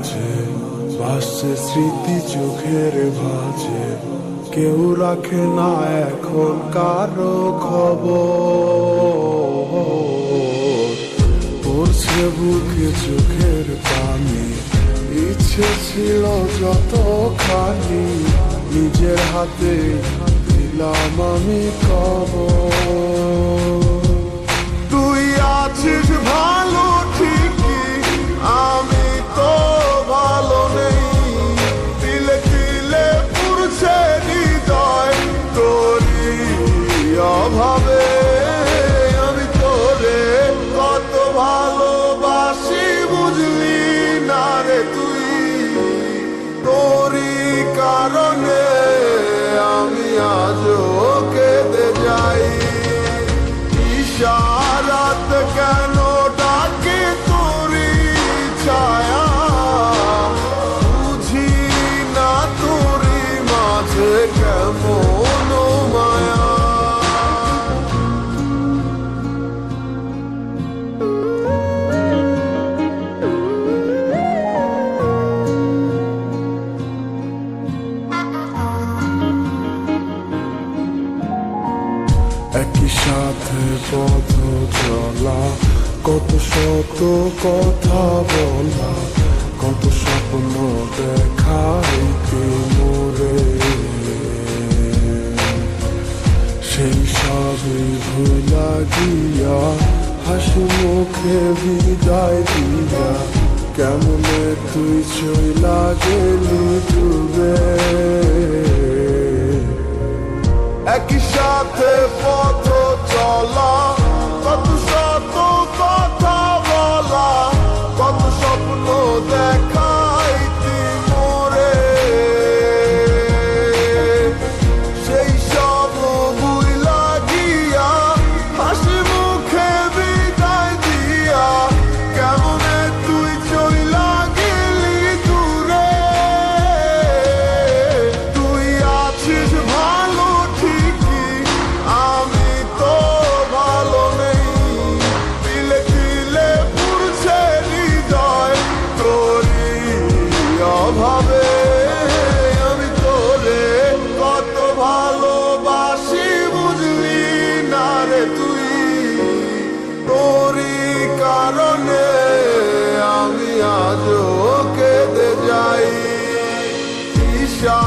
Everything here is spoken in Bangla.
মাঝে ভাসছে স্মৃতি চোখের ভাঁজে, কেউ রাখে না এখন কারো খবর। পড়ছে বুকে চোখের পানি, ইচ্ছে ছিল যতখানি, নিজের হাতে দিলাম আমি খবর। তুই আছিস ভালো ঠিকই, আমি তো ভালো নেই, তিলে তিলে পুড়ছে হৃদয় তোরই অভাবে। আমি তোরে কত ভালোবাসি বুঝলি না রে তুই, তোরই কারণে আমি আজও কেঁদে যাই। ইশারাত কেন ডাকে তোরই ছায়া, বুঝি না তোরই মাঝে কেমন মায়া। একই সাথে পথ চলা, কত শত কথা বলা, কত স্বপ্ন দেখাইতে মোরে, সেই সবই ভুলা গিয়া হাসি মুখে বিদায় দিয়া, কেমনে তুই চইলা গেলি ডুবে। একই সাথে পথ চলা, কত শত কথা বলা, কত স্বপ্ন দেখাইতি মোরে, সেই সব ভুইলা গিয়া হাসি মুখে বিদায় দিয়া, কেমনে তুই চইলা গেলি দূরে। তুই আছিস ভালো ঠিকই, আমি তো ভালো নেই, তিলে তিলে পুড়ছে হৃদয় তোরই অভাবে। আমি তোরে কত ভালোবাসি বুঝলি না রে তুই, তোরই কারণে আমি আজও কেঁদে যাই। ঈশা